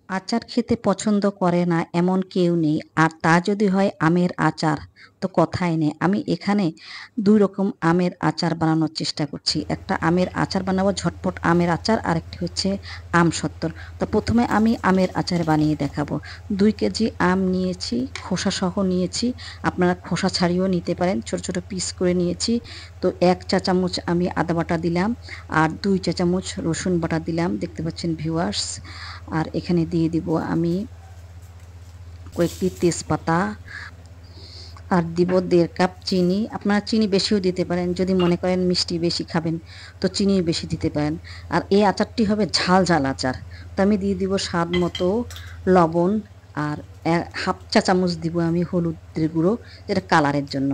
আচার খেতে পছন্দ করে না এমন কেউ নেই। আর তা যদি হয় আমের আচার, তো কথাই নেই। আমি এখানে ২ রকম আমের আচার বানানোর চেষ্টা করছি। একটা আমের আচার বানাবো ঝটপট আমের আচার, আরেকটি হচ্ছে আমসত্ত্বর। তো ১ম এ আমি আমের আচার বানিয়ে দেখাবো। ২ কেজি আম নিয়েছি, খোসাসহ নিয়েছি। আপনারা খোসা ছাড়িয়েও নিতে পারেন। ছোট, ছোট পিস করে নিয়েছি। তো ১ চা চামচ আমি আদা বাটা দিলাম, আর ২ চা চামচ রসুন বাটা দিলাম। দেখতে পাচ্ছেন ভিউয়ার্স। আর এখানে দিয়ে দিব আমি কয়েকটি তেজপাতা, আর দিব ১.৫ কাপ চিনি। আপনারা চিনি বেশিও দিতে পারেন, যদি মনে করেন মিষ্টি বেশি খাবেন তো চিনিও বেশি দিতে পারেন। আর এই আচারটি হবে ঝাল ঝাল আচার। তো আমি দিয়ে দিব স্বাদ মতো লবণ, আর ১/২ চা চামচ দিব আমি হলুদের গুঁড়ো, যেটা কালারের জন্য।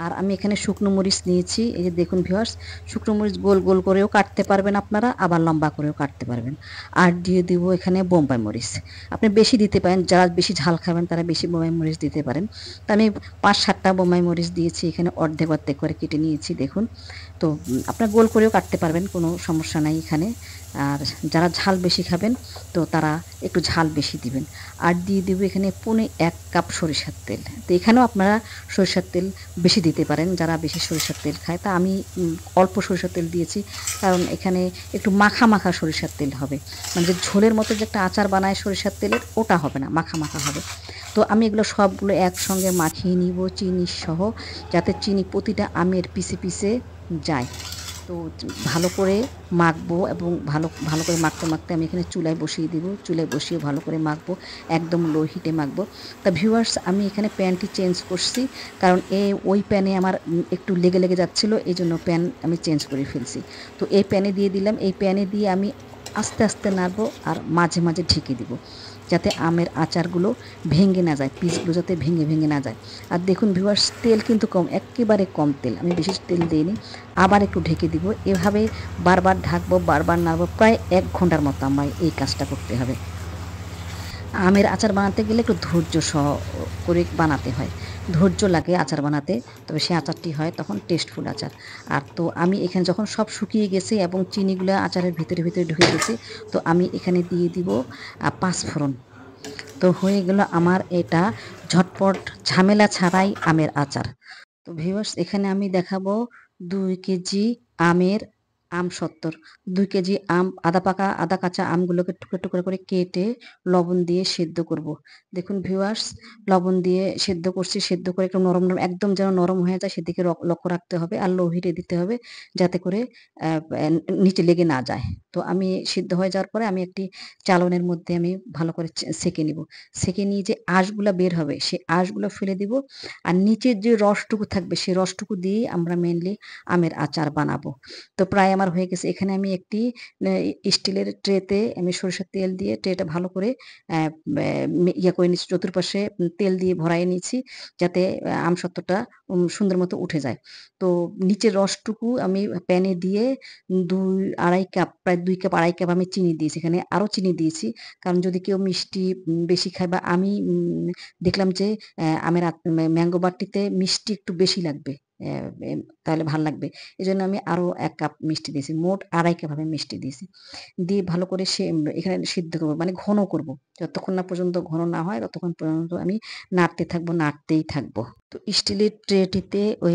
আর আমি এখানে শুকনো মরিচ নিয়েছি, এই যে দেখুন ভিউয়ার্স। শুকনো মরিচ গোল গোল করেও কাটতে পারবেন আপনারা, আবার লম্বা করেও কাটতে পারবেন। আর দিয়ে দিব এখানে বোম্বাই মরিচ। আপনি বেশি দিতে পারেন, যারা বেশি ঝাল খাবেন তারা বেশি বোম্বাই মরিচ দিতে পারেন। তো আমি ৫-৭টা বোম্বাই মরিচ দিয়েছি, এখানে অর্ধেক অর্ধেক করে কেটে নিয়েছি দেখুন। তো আপনারা গোল করেও কাটতে পারবেন, কোনো সমস্যা নাই এখানে। আর যারা ঝাল বেশি খাবেন তো তারা একটু ঝাল বেশি দিবেন। আর দিয়ে দেবো এখানে পৌনে ১ কাপ সরিষার তেল। তো এখানেও আপনারা সরিষার তেল বেশি দিতে পারেন, যারা বেশি সরিষার তেল খায়। তা আমি অল্প সরিষার তেল দিয়েছি, কারণ এখানে একটু মাখা মাখা সরিষার তেল হবে। মানে যে ঝোলের মতো যে একটা আচার বানায় সরিষার তেলের, ওটা হবে না, মাখা মাখা হবে। তো আমি এগুলো সবগুলো একসঙ্গে মাখিয়ে নিব চিনি সহ, যাতে চিনি প্রতিটা আমের পিছে পিছে যায়। তো ভালো করে মাখবো, এবং ভালো ভালো করে মাখতে মাখতে আমি এখানে চুলায় বসিয়ে দিব। চুলায় বসিয়ে ভালো করে মাখবো, একদম লো হিটে মাখবো। তা ভিউয়ার্স, আমি এখানে প্যানটি চেঞ্জ করছি, কারণ ওই প্যানে আমার একটু লেগে লেগে যাচ্ছিলো, এই জন্য প্যান আমি চেঞ্জ করে ফেলছি। তো এই প্যানে দিয়ে দিলাম, এই প্যানে দিয়ে আমি আস্তে আস্তে নাড়বো, আর মাঝে মাঝে ঢেকে দিব, যাতে আমের আচারগুলো ভেঙে না যায়, পিসগুলো যাতে ভেঙে ভেঙে না যায়। আর দেখুন ভিউয়ার্স, তেল কিন্তু কম, একেবারে কম তেল, আমি বেশি তেল দিইনি। আবার একটু ঢেকে দিব, এভাবে বারবার ঢাকবো, বারবার নাড়বো, প্রায় ১ ঘন্টার মতো আমার এই কাজটা করতে হবে। আমের আচার বানাতে গেলে একটু ধৈর্য সহ করে বানাতে হয়, ধৈর্য লাগে আচার বানাতে, তবে সেই আচারটি হয় তখন টেস্টফুল আচার। আর তো আমি এখানে যখন সব শুকিয়ে গেছে এবং চিনিগুলো আচারের ভিতরে ভিতরে ঢুকে গেছে, তো আমি এখানে দিয়ে দিব পাঁচফোড়ন। তো হয়ে গেল আমার এটা ঝটপট ঝামেলা ছাড়াই আমের আচার। তো ভিউয়ার্স, এখানে আমি দেখাবো ২ কেজি আমের আমসত্ত্বর। ২ কেজি আম, আধা পাকা আধা কাঁচা আমগুলোকে টুকরো টুকরো করে কেটে লবণ দিয়ে সেদ্ধ করব। দেখুন ভিউয়ার্স, লবণ দিয়ে সেদ্ধ করছি, সেদ্ধ করে একটু নরম নরম, একদম যেন নরম হয়ে যায় সেদিকে লক্ষ্য রাখতে হবে, আর লো হিটে দিতে হবে, যাতে করে নিচে লেগে না যায়। তো আমি সিদ্ধ হয়ে যাওয়ার পরে আমি একটি চালনের মধ্যে আমি ভালো করে সেঁকে নিব। সেঁকে নিয়ে যে আঁশগুলা বের হবে, সেই আঁশগুলো ফেলে দিব, আর নিচের যে রসটুকু থাকবে সেই রসটুকু দিয়েই আমরা মেইনলি আমের আচার বানাবো। তো প্রায় আমার হয়ে গেছে। এখানে আমি একটি স্টিলের ট্রেতে আমি সরিষার তেল দিয়ে ট্রেটা ভালো করে অ্যা ইয়ে করে নিচ্ছি, চতুর্পাশে তেল দিয়ে ভরাইয়ে নিয়েছি, যাতে আমসত্ত্বটা সুন্দর মতো উঠে যায়। তো নিচের রসটুকু আমি প্যানে দিয়ে ২-২.৫ কাপ, প্রায় ২ কাপ ২.৫ কাপ আমি চিনি দিয়েছি। এখানে আরো চিনি দিয়েছি। কারণ যদি কেউ মিষ্টি বেশি খায়, বা আমি দেখলাম যে আমের ম্যাঙ্গো বাটিতে মিষ্টি একটু বেশি লাগবে। অ্যা এম তাহলে ভাল লাগবে। এজন্য আমি আরো ১ কাপ মিষ্টি দিয়েছি। মোট ২.৫ কাপ আমি মিষ্টি দিয়েছি। দিয়ে ভালো করে এখানে সিদ্ধ করব, মানে ঘন করব। যতক্ষণ না পর্যন্ত ঘন না হয় ততক্ষণ পর্যন্ত আমি নাড়তে থাকবো, নাড়তেই থাকবো। তো স্টিলের ট্রেটিতে ওই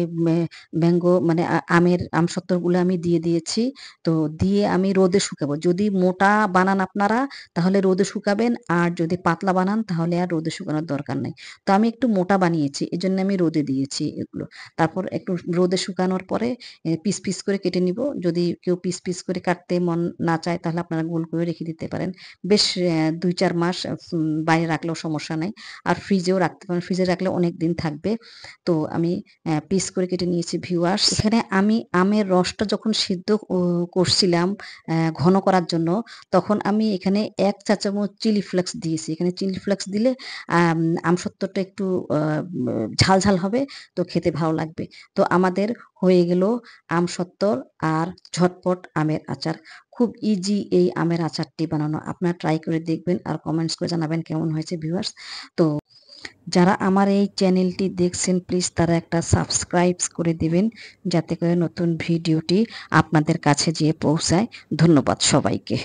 ম্যাঙ্গো মানে আমের আমসত্ত্বগুলো আমি দিয়ে দিয়েছি। তো দিয়ে আমি রোদে শুকাবো। যদি মোটা বানান আপনারা তাহলে রোদে শুকাবেন, আর যদি পাতলা বানান তাহলে আর রোদে শুকানোর দরকার নাই। তো আমি একটু মোটা বানিয়েছি, এজন্য আমি রোদে দিয়েছি এগুলো। তারপর একটু রোদে শুকানোর পরে পিস পিস করে কেটে নিব। যদি কেউ পিস পিস করে কাটতে মন না চায় তাহলে আপনারা গোল করে রেখে দিতে পারেন। বেশ ২-৪ মাস বাইরে রাখলেও সমস্যা নাই। আর ফ্রিজেও রাখতে পারেন। ফ্রিজে রাখলে অনেকদিন থাকবে। তো আমি পিস করে কেটে নিয়েছি ভিউয়ার্স। এখানে আমি আমের রসটা যখন সিদ্ধ করছিলাম ঘন করার জন্য, তখন আমি এখানে ১ চা চামচ চিলি ফ্লেক্স দিয়েছি। এখানে চিলি ফ্লেক্স দিলে আম আমসত্ত্বটা একটু আ ঝাল ঝাল হবে, তো খেতে ভালো লাগবে। তো আমাদের হয়ে গেল আমসত্ত্বর আর ঝটপট আমের আচার। খুব ইজি এই আমের আচারটি বানানো। আপনারা ট্রাই করে দেখবেন, আর কমেন্টস করে জানাবেন কেমন হয়েছে ভিউয়ার্স। তো যারা আমার এই চ্যানেলটি দেখছেন প্লিজ তারা একটা সাবস্ক্রাইবস করে দিবেন, যাতে করে নতুন ভিডিওটি আপনাদের কাছে যেয়ে পৌঁছায়। ধন্যবাদ সবাইকে।